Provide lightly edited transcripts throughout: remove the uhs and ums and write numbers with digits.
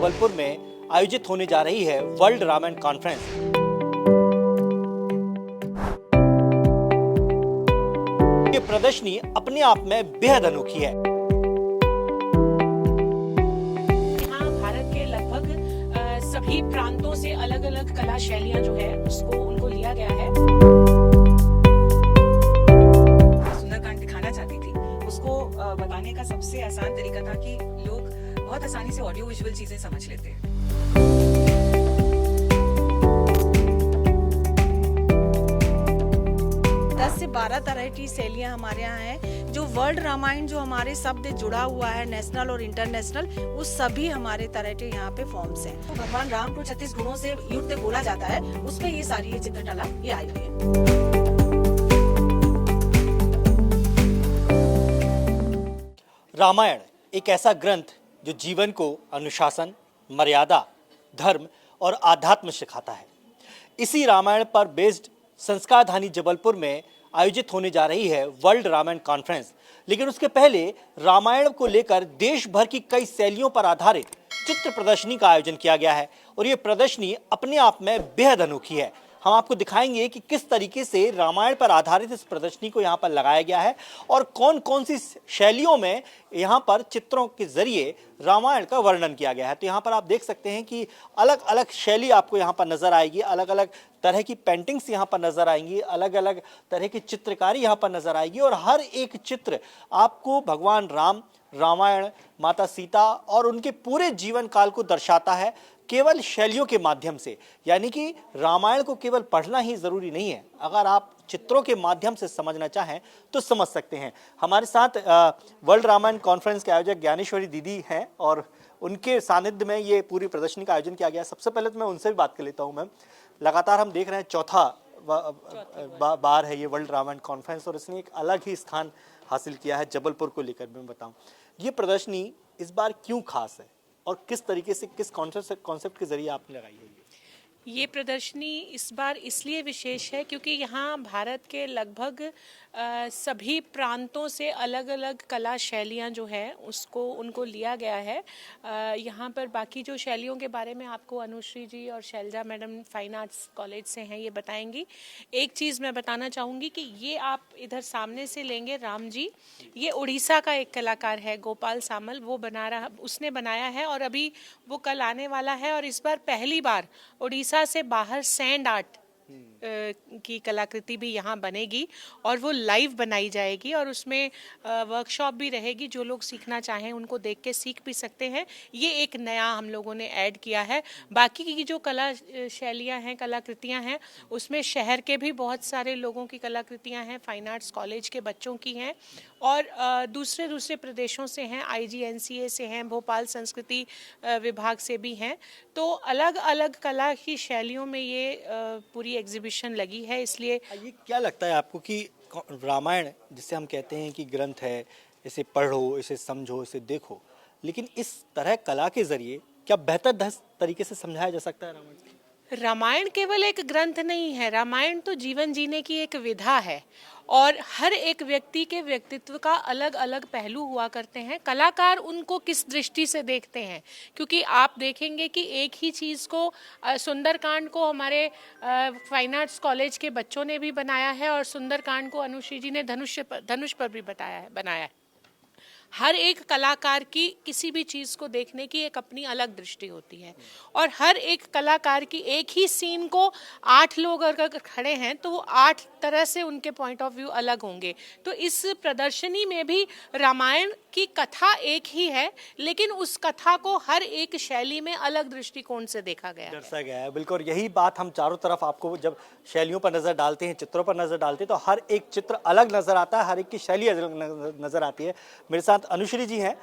जबलपुर में आयोजित होने जा रही है वर्ल्ड रामायण कॉन्फ्रेंस। ये प्रदर्शनी अपने आप में बेहद अनोखी है। यहाँ भारत के लगभग सभी प्रांतों से अलग अलग कला शैलियाँ जो है उसको उनको लिया गया है। सुंदरकांड दिखाना चाहती थी, उसको बताने का सबसे आसान तरीका था कि लोग बहुत आसानी से ऑडियो विजुअल चीजें समझ लेते हैं। 10 से 12 तरह की शैलियाँ हमारे यहाँ हैं। जो वर्ल्ड रामायण जो हमारे शब्द जुड़ा हुआ है नेशनल और इंटरनेशनल, वो सभी हमारे तरह के यहाँ पे फॉर्म्स हैं। तो भगवान राम को 36 गुणों से युक्त बोला जाता है, उसमें ये सारी ये चित्रकला ये आई हुई है। रामायण एक ऐसा ग्रंथ जो जीवन को अनुशासन, मर्यादा, धर्म और आध्यात्म सिखाता है। इसी रामायण पर बेस्ड संस्कारधानी जबलपुर में आयोजित होने जा रही है वर्ल्ड रामायण कॉन्फ्रेंस। लेकिन उसके पहले रामायण को लेकर देश भर की कई शैलियों पर आधारित चित्र प्रदर्शनी का आयोजन किया गया है और ये प्रदर्शनी अपने आप में बेहद अनोखी है। हम आपको दिखाएंगे कि किस तरीके से रामायण पर आधारित इस प्रदर्शनी को यहाँ पर लगाया गया है और कौन कौन सी शैलियों में यहाँ पर चित्रों के जरिए रामायण का वर्णन किया गया है। तो यहाँ पर आप देख सकते हैं कि अलग अलग शैली आपको यहाँ पर नजर आएगी, अलग अलग तरह की पेंटिंग्स यहाँ पर नजर आएंगी, अलग अलग तरह की चित्रकारी यहाँ पर नजर आएगी और हर एक चित्र आपको भगवान राम, रामायण, माता सीता और उनके पूरे जीवन काल को दर्शाता है केवल शैलियों के माध्यम से। यानी कि रामायण को केवल पढ़ना ही जरूरी नहीं है, अगर आप चित्रों के माध्यम से समझना चाहें तो समझ सकते हैं। हमारे साथ वर्ल्ड रामायण कॉन्फ्रेंस के आयोजक ज्ञानेश्वरी दीदी हैं और उनके सानिध्य में ये पूरी प्रदर्शनी का आयोजन किया गया। सबसे पहले तो मैं उनसे भी बात कर लेता हूँ। मैम, लगातार हम देख रहे हैं चौथा बार है ये वर्ल्ड रामायण कॉन्फ्रेंस और इसने एक अलग ही स्थान हासिल किया है जबलपुर को लेकर। मैं बताऊं ये प्रदर्शनी इस बार क्यों खास है और किस तरीके से, किस कॉन्सेप्ट के जरिए आपने लगाई है? ये प्रदर्शनी इस बार इसलिए विशेष है क्योंकि यहाँ भारत के लगभग सभी प्रांतों से अलग अलग कला शैलियाँ जो है उसको उनको लिया गया है। यहाँ पर बाकी जो शैलियों के बारे में आपको अनुश्री जी और Shailaja madam fine arts college से हैं, ये बताएंगी। एक चीज़ मैं बताना चाहूँगी कि ये आप इधर सामने से लेंगे राम जी, ये उड़ीसा का एक कलाकार है गोपाल सामल, वो उसने बनाया है और अभी वो कल आने वाला है। और इस बार पहली बार उड़ीसा से बाहर सैंड आर्ट की कलाकृति भी यहाँ बनेगी और वो लाइव बनाई जाएगी और उसमें वर्कशॉप भी रहेगी। जो लोग सीखना चाहें उनको देख के सीख भी सकते हैं। ये एक नया हम लोगों ने ऐड किया है। बाकी की जो कला शैलियाँ हैं, कलाकृतियाँ हैं, उसमें शहर के भी बहुत सारे लोगों की कलाकृतियाँ हैं, फाइन आर्ट्स कॉलेज के बच्चों की हैं और दूसरे प्रदेशों से हैं, IGNCA से हैं, भोपाल संस्कृति विभाग से भी हैं। तो अलग अलग कला की शैलियों में ये पूरी एग्जीबिशन लगी है। इसलिए ये क्या लगता है आपको कि रामायण जिसे हम कहते हैं कि ग्रंथ है, इसे पढ़ो, इसे समझो, इसे देखो, लेकिन इस तरह कला के जरिए क्या बेहतर तरीके से समझाया जा सकता है रामायण? रामायण केवल एक ग्रंथ नहीं है, रामायण तो जीवन जीने की एक विधा है और हर एक व्यक्ति के व्यक्तित्व का अलग अलग पहलू हुआ करते हैं। कलाकार उनको किस दृष्टि से देखते हैं, क्योंकि आप देखेंगे कि एक ही चीज़ को सुंदरकांड को हमारे फाइन आर्ट्स कॉलेज के बच्चों ने भी बनाया है और सुंदरकांड को अनुश्री जी ने धनुष पर भी बनाया है। हर एक कलाकार की किसी भी चीज़ को देखने की एक अपनी अलग दृष्टि होती है और हर एक कलाकार की एक ही सीन को 8 लोग अगर खड़े हैं तो वो 8 तरह से उनके पॉइंट ऑफ व्यू अलग होंगे। तो इस प्रदर्शनी में भी रामायण की कथा एक ही है, लेकिन उस कथा को हर एक शैली में अलग दृष्टिकोण से देखा गया है, दर्शाया गया है। बिल्कुल यही बात हम चारों तरफ आपको जब शैलियों पर नजर डालते हैं, चित्रों पर नजर डालते हैं, तो हर एक चित्र अलग नजर आता है, हर एक की शैली अलग नजर आती है। मेरे साथ अनुश्री जी हैं।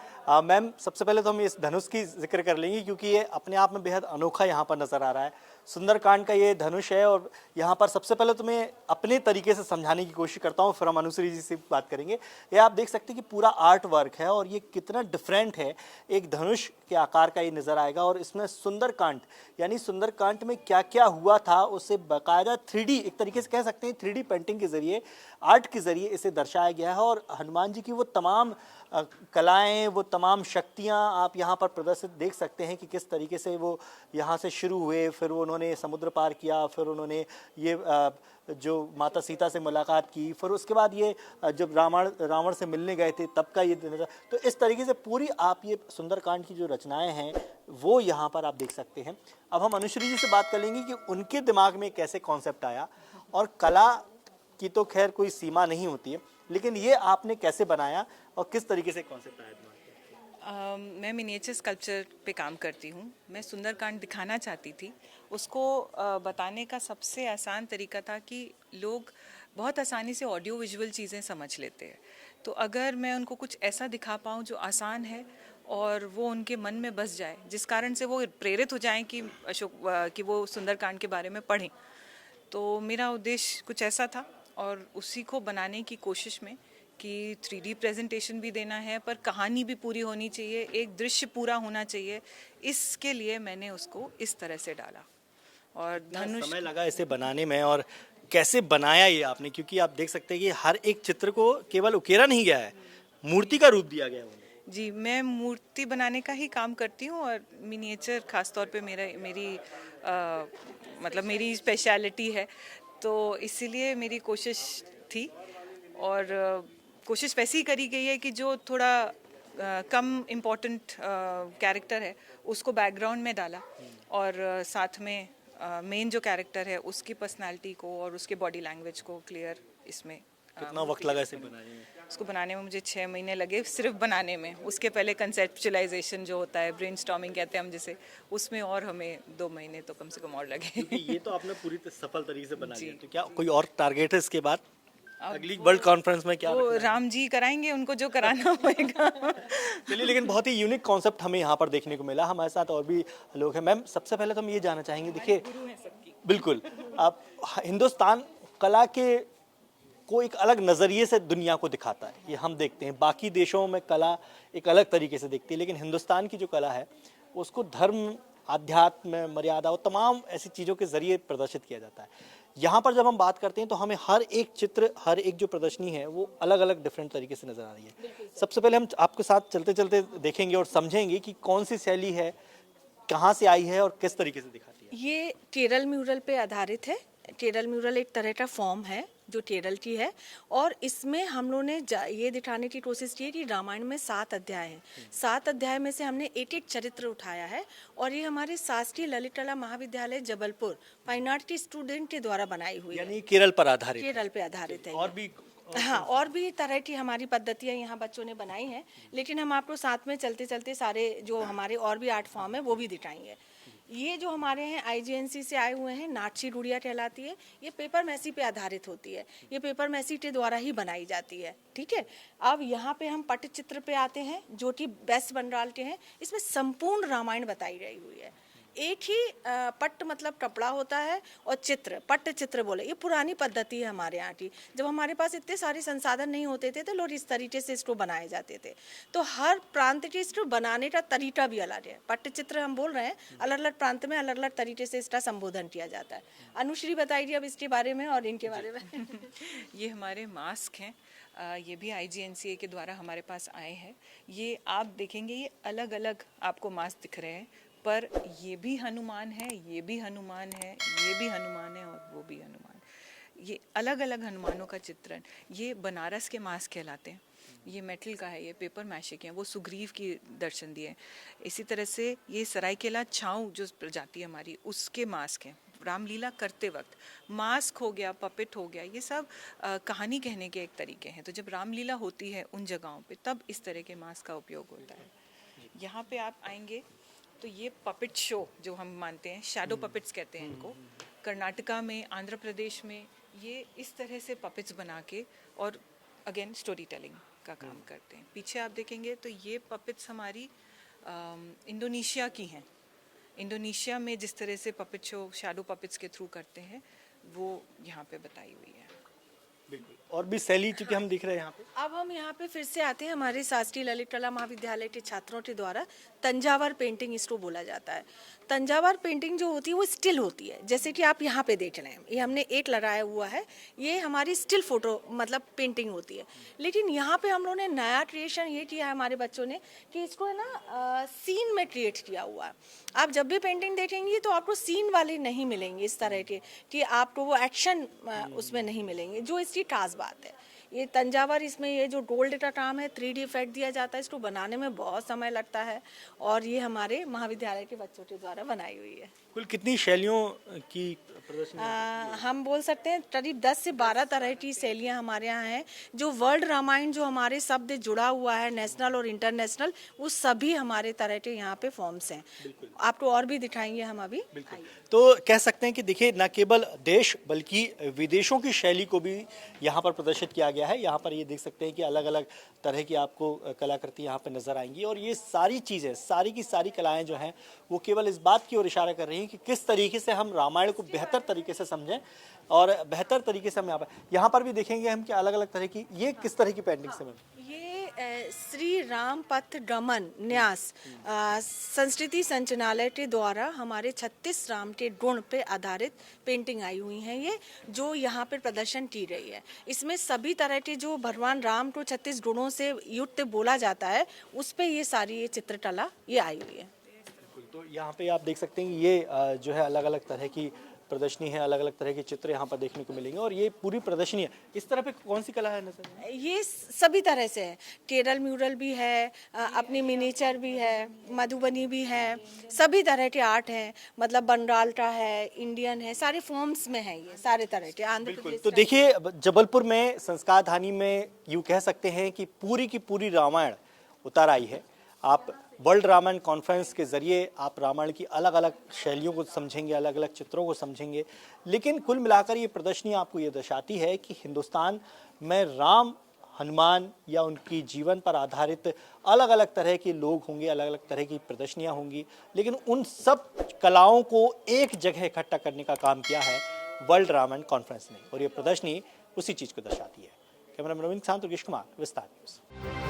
मैम, सबसे पहले तो हम इस धनुष की जिक्र कर लेंगे क्योंकि ये अपने आप में बेहद अनोखा यहाँ पर नजर आ रहा है। सुंदरकांड का ये धनुष है और यहाँ पर सबसे पहले तो मैं अपने तरीके से समझाने की कोशिश करता हूँ, फिर हम अनुश्री जी से बात करेंगे। ये आप देख सकते हैं कि पूरा आर्ट वर्क है और ये कितना डिफरेंट है। एक धनुष के आकार का ये नजर आएगा और इसमें सुंदरकांड यानी सुंदरकांड में क्या क्या हुआ था उसे बाकायदा 3D, एक तरीके से कह सकते हैं 3D पेंटिंग के जरिए, आर्ट के जरिए इसे दर्शाया गया है। और हनुमान जी की वो तमाम कलाएं, वो तमाम शक्तियां आप यहाँ पर प्रदर्शित देख सकते हैं कि किस तरीके से वो यहाँ से शुरू हुए, फिर वो उन्होंने समुद्र पार किया, फिर उन्होंने ये जो माता सीता से मुलाकात की, फिर उसके बाद ये जब रावण से मिलने गए थे तब का ये नज़ारा। तो इस तरीके से पूरी आप ये सुंदरकांड की जो रचनाएं हैं वो यहाँ पर आप देख सकते हैं। अब हम अनुश्री जी से बात कर लेंगे कि उनके दिमाग में कैसे कॉन्सेप्ट आया, और कला की तो खैर कोई सीमा नहीं होती है, लेकिन ये आपने कैसे बनाया और किस तरीके से कॉन्सेप्ट आया दिमाग में? मैं मिनिएचर स्कल्पचर पे काम करती हूँ। मैं सुंदरकांड दिखाना चाहती थी। उसको बताने का सबसे आसान तरीका था कि लोग बहुत आसानी से ऑडियो विजुअल चीज़ें समझ लेते हैं, तो अगर मैं उनको कुछ ऐसा दिखा पाऊँ जो आसान है और वो उनके मन में बस जाए, जिस कारण से वो प्रेरित हो जाएं कि वो सुंदरकांड के बारे में पढ़ें, तो मेरा उद्देश्य कुछ ऐसा था। और उसी को बनाने की कोशिश में कि 3D प्रेजेंटेशन भी देना है, पर कहानी भी पूरी होनी चाहिए, एक दृश्य पूरा होना चाहिए, इसके लिए मैंने उसको इस तरह से डाला। और धनुष समय लगा इसे बनाने में, और कैसे बनाया ये आपने? क्योंकि आप देख सकते हैं कि हर एक चित्र को केवल उकेरा नहीं गया है, मूर्ति का रूप दिया गया है। जी, मैं मूर्ति बनाने का ही काम करती हूँ, और मिनिएचर खास तौर पे मेरी स्पेशलिटी है, तो इसीलिए मेरी कोशिश थी। और कोशिश वैसी ही करी गई है कि जो थोड़ा कम इम्पोर्टेंट कैरेक्टर है उसको बैकग्राउंड में डाला, और साथ में मेन जो कैरेक्टर है उसकी पर्सनालिटी को और उसके बॉडी लैंग्वेज को क्लियर इसमें। कितना वक्त लगा इसे बनाने में? उसको बनाने में मुझे 6 महीने लगे, सिर्फ बनाने में। उसके पहले कंसेप्चुअलाइजेशन जो होता है, ब्रेनस्टॉर्मिंग कहते हैं हम जिसे, उसमें और हमें 2 महीने तो कम से कम और लगे। ये तो आपने पूरी सफल तरीके से बना लिया, जी। तो क्या कोई और टारगेट है इसके बाद अगली वर्ल्ड कॉन्फ्रेंस में? क्या वो राम जी कराएंगे, उनको जो कराना होगा। चलिए, लेकिन बहुत ही यूनिक कॉन्सेप्ट हमें यहाँ पर देखने को मिला। हमारे साथ और भी लोग हैं। मैम, सबसे पहले तो हम ये जानना चाहेंगे, देखिए बिल्कुल आप हिंदुस्तान कला के को एक अलग नज़रिए से दुनिया को दिखाता है, ये हम देखते हैं। बाकी देशों में कला एक अलग तरीके से दिखती है, लेकिन हिंदुस्तान की जो कला है उसको धर्म, आध्यात्म, मर्यादा और तमाम ऐसी चीज़ों के ज़रिए प्रदर्शित किया जाता है। यहाँ पर जब हम बात करते हैं तो हमें हर एक चित्र, हर एक जो प्रदर्शनी है वो अलग अलग डिफरेंट तरीके से नज़र आ रही है। सबसे पहले हम आपके साथ चलते चलते देखेंगे और समझेंगे कि कौन सी शैली है, कहाँ से आई है और किस तरीके से दिखाती है। ये टेरल म्यूरल पे आधारित है। टेरल म्यूरल एक तरह का फॉर्म है जो टेरल की है, और इसमें हम लोगों ने ये दिखाने की कोशिश की है कि रामायण में 7 अध्याय हैं। 7 अध्याय में से हमने एक चरित्र उठाया है, और ये हमारे शासकीय ललित कला महाविद्यालय जबलपुर फाइन आर्ट के स्टूडेंट के द्वारा बनाई हुई है। यानी केरल पर आधारित? केरल पे आधारित है। और भी हाँ, और भी तरह की हमारी पद्धतियाँ यहाँ बच्चों ने बनाई हैं, लेकिन हम आपको साथ में चलते चलते सारे जो हमारे और भी आर्ट फॉर्म है वो भी दिखाएंगे। ये जो हमारे हैं IGNC से आए हुए हैं, नाटची गुड़िया कहलाती है। ये पेपर मैसी पे आधारित होती है, ये पेपर मैसी के द्वारा ही बनाई जाती है। ठीक है, अब यहाँ पे हम पट्टचित्र पे आते हैं जो कि वेस्ट बंगाल के हैं। इसमें संपूर्ण रामायण बताई गई हुई है। एक ही पट्ट मतलब कपड़ा होता है, और चित्र पट्ट चित्र बोले, ये पुरानी पद्धति है हमारे यहाँ की। जब हमारे पास इतने सारे संसाधन नहीं होते थे तो लोग इस तरीके से इसको बनाए जाते थे। तो हर प्रांत के इसको बनाने का तरीका भी अलग है। पट्ट चित्र हम बोल रहे हैं, अलग अलग प्रांत में अलग अलग तरीके से इसका संबोधन किया जाता है। अनुश्री बताइए अब इसके बारे में और इनके बारे में। ये हमारे मास्क हैं, ये भी IGNCA के द्वारा हमारे पास आए हैं। ये आप देखेंगे, ये अलग अलग आपको मास्क दिख रहे हैं, पर ये भी हनुमान है, ये भी हनुमान है, ये भी हनुमान है, और वो भी हनुमान। ये अलग अलग हनुमानों का चित्रण, ये बनारस के मास्क कहलाते हैं। ये मेटल का है, ये पेपर मैशे के हैं, वो सुग्रीव की दर्शन दिए। इसी तरह से ये सरायकेला छाऊ जो प्रजाति हमारी, उसके मास्क हैं। रामलीला करते वक्त मास्क हो गया, पपेट हो गया, ये सब कहानी कहने के एक तरीके हैं। तो जब रामलीला होती है उन जगहों पे, तब इस तरह के मास्क का उपयोग होता है। यहाँ पे आप आएंगे तो ये पपेट शो जो हम मानते हैं, शैडो पपेट्स कहते हैं इनको। कर्नाटका में, आंध्र प्रदेश में ये इस तरह से पपेट्स बना के और अगेन स्टोरी टेलिंग का काम करते हैं। पीछे आप देखेंगे तो ये पपेट्स हमारी इंडोनेशिया की हैं। इंडोनेशिया में जिस तरह से पपेट शो शैडो पपेट्स के थ्रू करते हैं, वो यहाँ पे बताई हुई है। बिल्कुल, और भी शैली चूंकि हम दिख रहे हैं यहाँ पे। अब हम यहाँ पे फिर से आते हैं हमारे शास्त्री ललित कला महाविद्यालय के छात्रों के द्वारा तंजावर पेंटिंग इसको बोला जाता है। तंजावर पेंटिंग जो होती है वो स्टिल होती है, जैसे कि आप यहाँ पे देख रहे हैं, ये हमने एक लगाया हुआ है, ये हमारी स्टिल फोटो मतलब पेंटिंग होती है। लेकिन यहाँ पे हम लोगों ने नया क्रिएशन ये किया है हमारे बच्चों ने कि इसको है ना सीन में क्रिएट किया हुआ है। आप जब भी पेंटिंग देखेंगे तो आपको सीन वाले नहीं मिलेंगे इस तरह के, कि आपको वो एक्शन उसमें नहीं मिलेंगे, जो इसकी खास बात है। ये तंजावर, इसमें ये जो गोल्ड का काम है, 3D इफेक्ट दिया जाता है, इसको बनाने में बहुत समय लगता है और ये हमारे महाविद्यालय के बच्चों के द्वारा बनाई हुई है। कुल कितनी शैलियों की प्रदर्शनी? हम बोल सकते हैं करीब 10 से 12 तरह की शैलियाँ हमारे यहाँ हैं। जो वर्ल्ड रामायण जो हमारे शब्द जुड़ा हुआ है नेशनल और इंटरनेशनल, वो सभी हमारे तरह के यहाँ पे फॉर्म्स हैं। आपको और भी दिखाएंगे हम अभी। तो कह सकते हैं कि देखिए, न केवल देश बल्कि विदेशों की शैली को भी यहाँ पर प्रदर्शित किया गया है। यहाँ पर ये देख सकते हैं कि अलग अलग तरह की आपको कलाकृति यहाँ पर नजर आएंगी और ये सारी चीज़ें, सारी की सारी कलाएं जो हैं वो केवल इस बात की ओर इशारा कर रही हैं कि किस तरीके से हम रामायण को बेहतर तरीके से समझें और बेहतर तरीके से हम यहाँ पर भी देखेंगे हम कि अलग अलग तरह की, ये किस तरह की पेंटिंग से ये श्री राम पथ गमन न्यास संस्कृति संचालनालय के द्वारा हमारे 36 राम के गुण पे आधारित पेंटिंग आई हुई हैं, ये जो यहाँ पर प्रदर्शन की गई है। इसमें सभी तरह के जो भगवान राम को 36 गुणों से युक्त बोला जाता है, उस पे ये सारी ये चित्रकला ये आई हुई है। तो यहाँ पे आप देख सकते हैं ये जो है अलग अलग तरह की प्रदर्शनी है, अलग अलग तरह के चित्र यहाँ पर देखने को मिलेंगे और ये पूरी प्रदर्शनी है। इस तरह पे कौन सी कला है नजर? ये सभी तरह से है, केरल म्यूरल भी है, अपनी मिनीचर भी है, मधुबनी भी है, सभी तरह के आर्ट हैं, मतलब बंगाल का है, इंडियन है, सारे फॉर्म्स में है, ये सारे तरह के आंध्र प्रदेश। तो देखिए, जबलपुर में संस्कार धानी में यूँ कह सकते हैं कि पूरी की पूरी रामायण उतार आई है। आप वर्ल्ड रामायण कॉन्फ्रेंस के ज़रिए आप रामायण की अलग अलग शैलियों को समझेंगे, अलग अलग चित्रों को समझेंगे, लेकिन कुल मिलाकर ये प्रदर्शनी आपको ये दर्शाती है कि हिंदुस्तान में राम, हनुमान या उनकी जीवन पर आधारित अलग अलग तरह के लोग होंगे, अलग अलग तरह की प्रदर्शनियाँ होंगी, लेकिन उन सब कलाओं को एक जगह इकट्ठा करने का काम किया है वर्ल्ड रामायण कॉन्फ्रेंस ने और ये प्रदर्शनी उसी चीज़ को दर्शाती है। कैमरा मैन रविंद्र के साथ योगेश कुमार, विस्तार न्यूज़।